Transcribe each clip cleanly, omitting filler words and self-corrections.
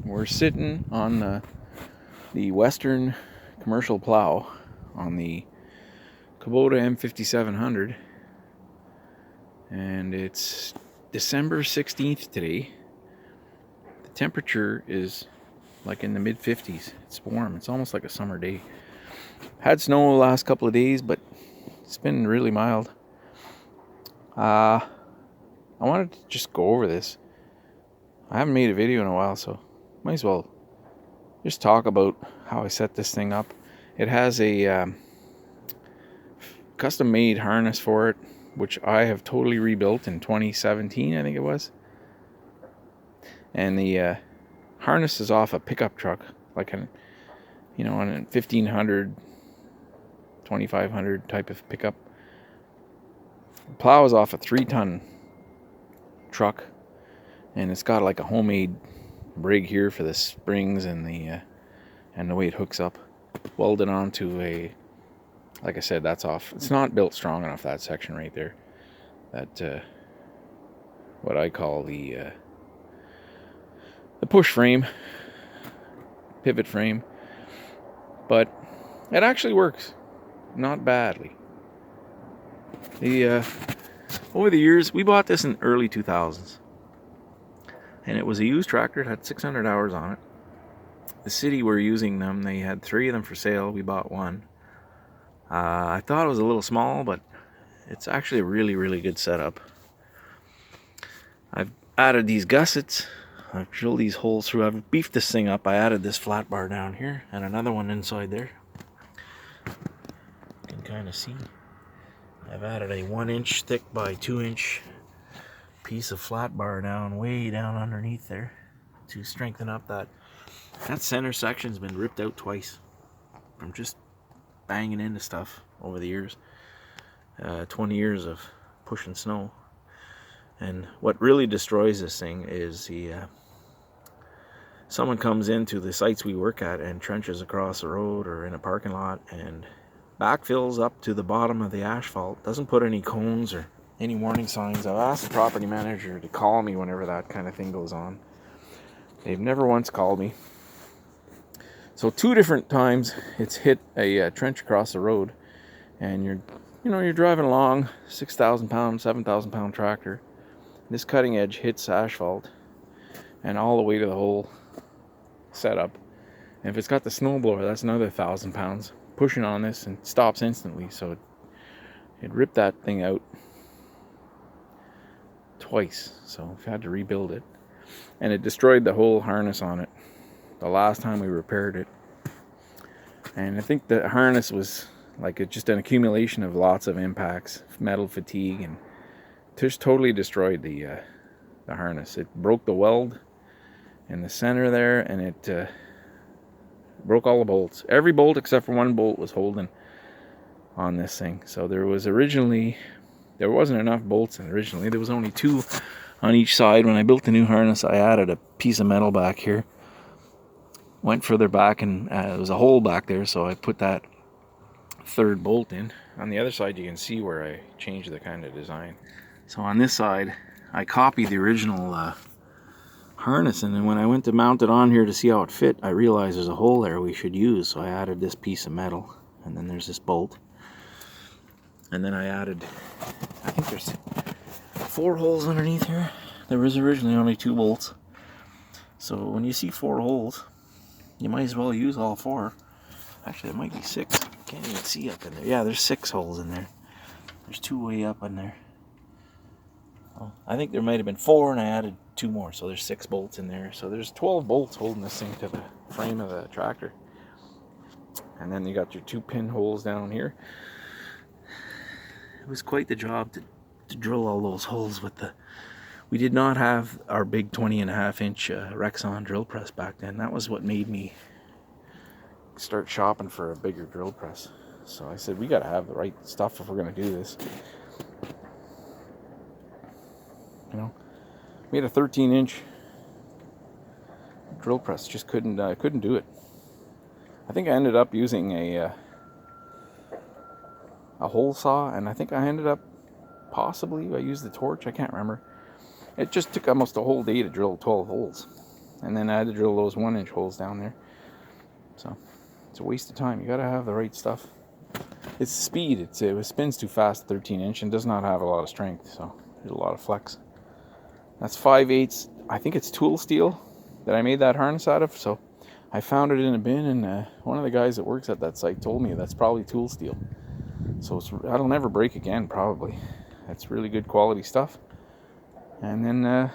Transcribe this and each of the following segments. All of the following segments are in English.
We're sitting on the Western commercial plow on the KUBOTA M5700, and it's December 16th today. The temperature is like in the mid 50s. It's warm. It's almost like a summer day. Had snow the last couple of days, but it's been really mild. I wanted to just go over this. I haven't made a video in a while, so might as well just talk about how I set this thing up. It has a custom made harness for it, which I have totally rebuilt in 2017, I think it was. And the harness is off a pickup truck, like on a 1500, 2500 type of pickup. The plow is off a 3-ton truck, and it's got like a homemade rig here for the springs and the way it hooks up, welded onto a, like I said, that's off. It's not built strong enough, that section right there. That what I call the push frame, pivot frame, but it actually works not badly. Over the years, we bought this in early 2000s, and it was a used tractor. It had 600 hours on it. The city were using them. They had 3 of them for sale. We bought one. I thought it was a little small, but it's actually a really, really good setup. I've added these gussets. I've drilled these holes through. I've beefed this thing up. I added this flat bar down here and another one inside there. You can kind of see. I've added a 1-inch thick by 2-inch piece of flat bar down, way down underneath there, to strengthen up that center section's been ripped out twice from just banging into stuff over the years. 20 years of pushing snow. And what really destroys this thing is someone comes into the sites we work at and trenches across the road or in a parking lot and backfills up to the bottom of the asphalt, doesn't put any cones or any warning signs. I've asked the property manager to call me whenever that kind of thing goes on. They've never once called me. So 2 different times it's hit a trench across the road, and you're driving along, 6,000 pound, 7,000 pound tractor. This cutting edge hits asphalt and all the way to the whole setup. And if it's got the snowblower, that's another 1,000 pounds pushing on this, and stops instantly. So it ripped that thing out twice. So I've had to rebuild it, and it destroyed the whole harness on it the last time we repaired it. And I think the harness was like just an accumulation of lots of impacts, metal fatigue, and just totally destroyed the harness. It broke the weld in the center there, and it broke all the bolts. Every bolt except for one bolt was holding on this thing. So there wasn't enough bolts originally. There was only 2 on each side. When I built the new harness, I added a piece of metal back here. Went further back, and there was a hole back there, so I put that 3rd bolt in. On the other side, you can see where I changed the kind of design. So on this side, I copied the original harness, and then when I went to mount it on here to see how it fit, I realized there's a hole there we should use. So I added this piece of metal, and then there's this bolt, and then I added, I think there's 4 holes underneath here. There was originally only 2 bolts, so when you see 4 holes, you might as well use all 4. Actually, there might be 6. Can't even see up in there. Yeah, there's 6 holes in there. There's 2 way up in there. Well, I think there might have been 4, and I added 2 more, so there's 6 bolts in there. So there's 12 bolts holding this thing to the frame of the tractor. And then you got your 2 pinholes down here. It was quite the job to drill all those holes with the... We did not have our big 20.5-inch Rexon drill press back then. That was what made me start shopping for a bigger drill press. So I said, we got to have the right stuff if we're going to do this. We had a 13-inch drill press, just couldn't do it. I think I ended up using a hole saw, and I think I ended up possibly I used the torch. I can't remember. It just took almost a whole day to drill 12 holes. and then I had to drill those 1-inch holes down there. So it's a waste of time. You got to have the right stuff. It's the speed. It spins too fast, 13-inch, and does not have a lot of strength, so there's a lot of flex. That's 5/8. I think it's tool steel that I made that harness out of. So I found it in a bin, and one of the guys that works at that site told me that's probably tool steel. So that'll never break again, probably. That's really good quality stuff. And then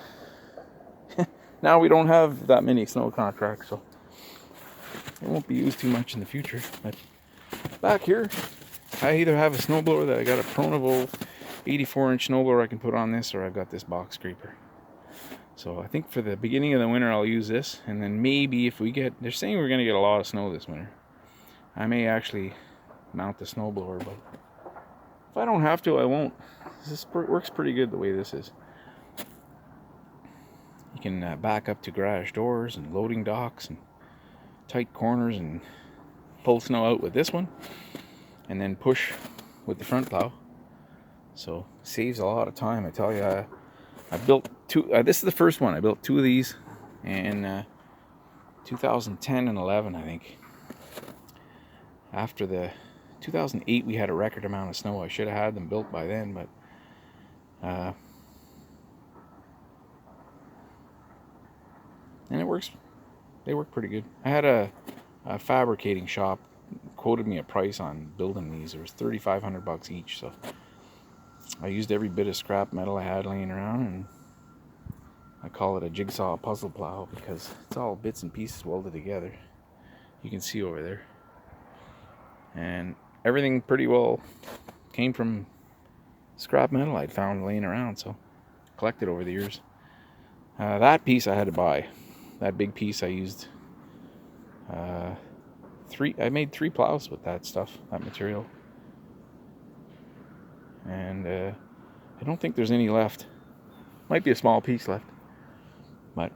now we don't have that many snow contracts, so it won't be used too much in the future. But back here, I either have a snowblower that I got a Pronavo 84-inch snowblower I can put on this, or I've got this box scraper. So I think for the beginning of the winter I'll use this, and then maybe if we get, they're saying we're going to get a lot of snow this winter, I may actually mount the snowblower, but if I don't have to, I won't. This works pretty good the way this is. You can back up to garage doors and loading docks and tight corners and pull snow out with this one, and then push with the front plow. So saves a lot of time. I tell you, I built two. This is the first one. I built 2 of these in 2010 and 11, I think. After the 2008, we had a record amount of snow. I should have had them built by then, but and it works. They work pretty good. I had a fabricating shop quoted me a price on building these. It was $3,500 each. So I used every bit of scrap metal I had laying around, and I call it a jigsaw puzzle plow because it's all bits and pieces welded together. You can see over there, and everything pretty well came from scrap metal I'd found laying around, so collected over the years. That piece I had to buy. That big piece I used I made 3 plows with that stuff, that material. And I don't think there's any left. Might be a small piece left, but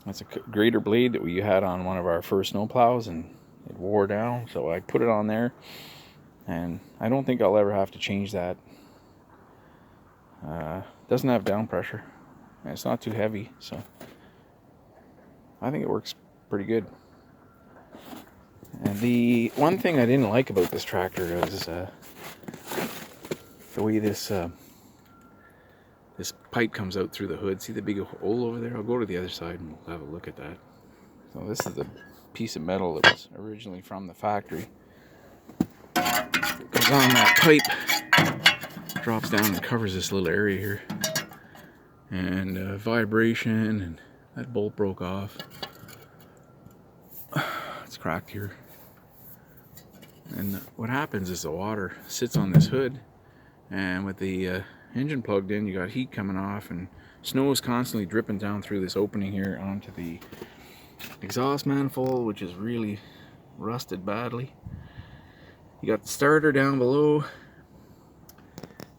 that's a grater blade that we had on one of our first snow plows, and it wore down, so I put it on there, and I don't think I'll ever have to change that. Doesn't have down pressure, and it's not too heavy, so I think it works pretty good. And the one thing I didn't like about this tractor is the way this pipe comes out through the hood. See the big hole over there? I'll go to the other side and we'll have a look at that. So this is the piece of metal that was originally from the factory. It goes on that pipe, drops down and covers this little area here. And vibration, and that bolt broke off. It's cracked here. And what happens is the water sits on this hood, and with the engine plugged in, you got heat coming off, and snow is constantly dripping down through this opening here onto the exhaust manifold, which is really rusted badly. You got the starter down below,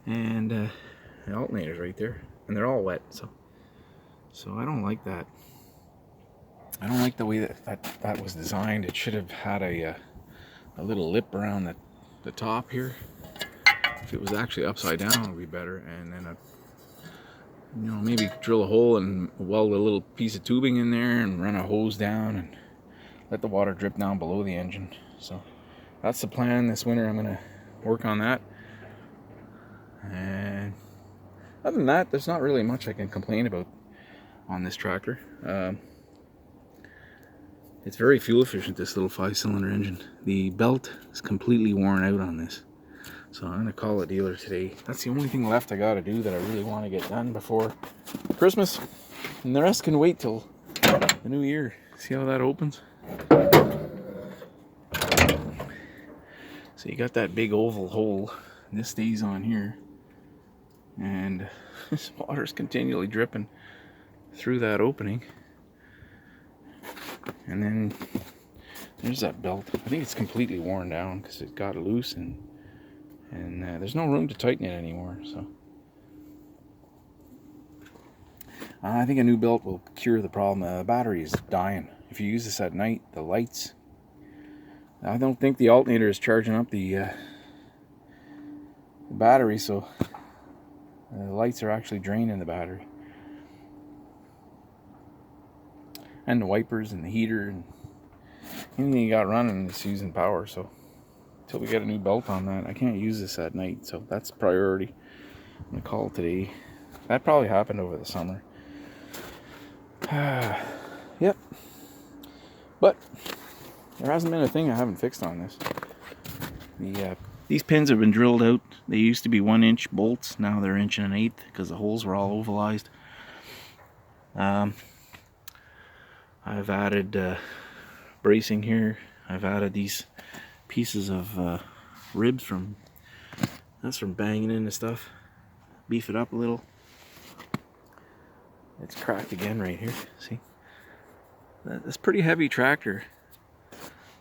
and the alternator's right there, and they're all wet, so I don't like that. I don't like the way that was designed. It should have had a little lip around the top here. If it was actually upside down, it would be better. And then maybe drill a hole and weld a little piece of tubing in there and run a hose down and let the water drip down below the engine. So that's the plan this winter. I'm gonna work on that. And other than that, there's not really much I can complain about on this tractor. It's very fuel efficient, this little 5-cylinder engine. The belt is completely worn out on this, so I'm gonna call a dealer today. That's the only thing left I gotta do that I really want to get done before Christmas, and the rest can wait till the new year. See how that opens? So you got that big oval hole, and this stays on here, and this water's continually dripping through that opening. And then there's that belt. I think it's completely worn down because it got loose, and there's no room to tighten it anymore. So I think a new belt will cure the problem. The battery is dying. If you use this at night, the lights, I don't think the alternator is charging up the battery, so the lights are actually draining the battery. and the wipers and the heater and anything you got running is using power. So until we get a new belt on that, I can't use this at night. So that's priority. I'm gonna call it today. That probably happened over the summer. Yep. But there hasn't been a thing I haven't fixed on this. These pins have been drilled out. They used to be 1-inch bolts. Now they're 1 1/8 because the holes were all ovalized. I've added bracing here. I've added these pieces of ribs from banging into stuff. Beef it up a little. It's cracked again right here. See? That's pretty heavy tractor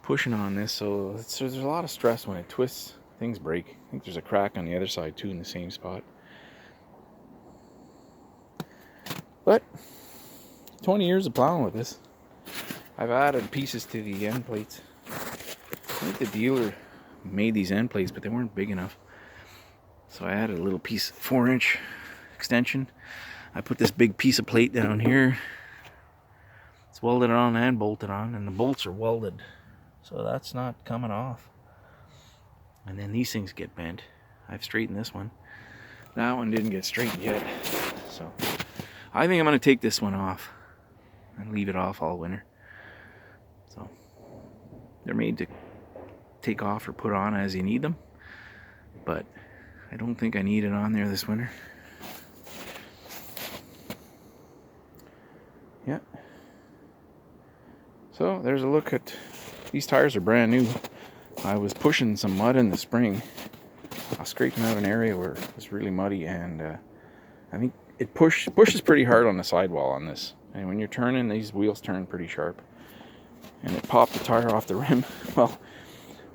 pushing on this, so there's a lot of stress when it twists. Things break. I think there's a crack on the other side too in the same spot. But 20 years of plowing with this. I've added pieces to the end plates. I think the dealer made these end plates, but they weren't big enough. So I added a little piece, 4-inch extension. I put this big piece of plate down here. It's welded on and bolted on, and the bolts are welded. So that's not coming off. And then these things get bent. I've straightened this one. That one didn't get straightened yet. So I think I'm going to take this one off and leave it off all winter. So they're made to take off or put on as you need them. But I don't think I need it on there this winter. Yeah. So there's a look at, these tires are brand new. I was pushing some mud in the spring. I was scraping out an area where it was really muddy, and I think it pushes pretty hard on the sidewall on this. And when you're turning, these wheels turn pretty sharp. And it popped the tire off the rim. Well,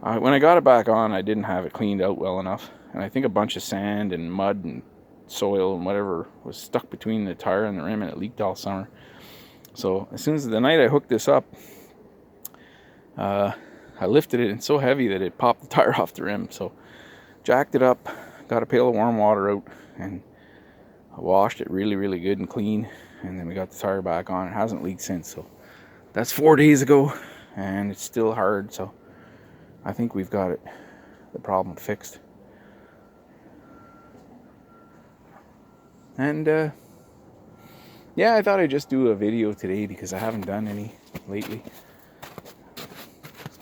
when I got it back on, I didn't have it cleaned out well enough. And I think a bunch of sand and mud and soil and whatever was stuck between the tire and the rim, and it leaked all summer. So as soon as the night I hooked this up, I lifted it, and it's so heavy that it popped the tire off the rim. So jacked it up, got a pail of warm water out, and I washed it really, really good and clean. And then we got the tire back on. It hasn't leaked since. So that's 4 days ago, and it's still hard. So I think we've got the problem fixed. And yeah, I thought I'd just do a video today because I haven't done any lately.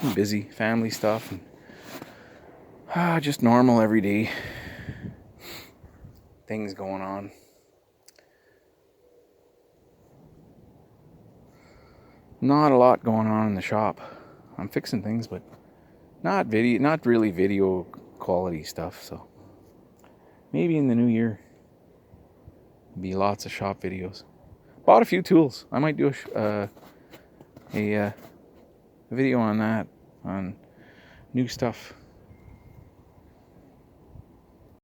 I'm busy, family stuff, and just normal everyday things going on. Not a lot going on in the shop. I'm fixing things, but not really video quality stuff. So maybe in the new year, be lots of shop videos. Bought a few tools. I might do a video on that, on new stuff.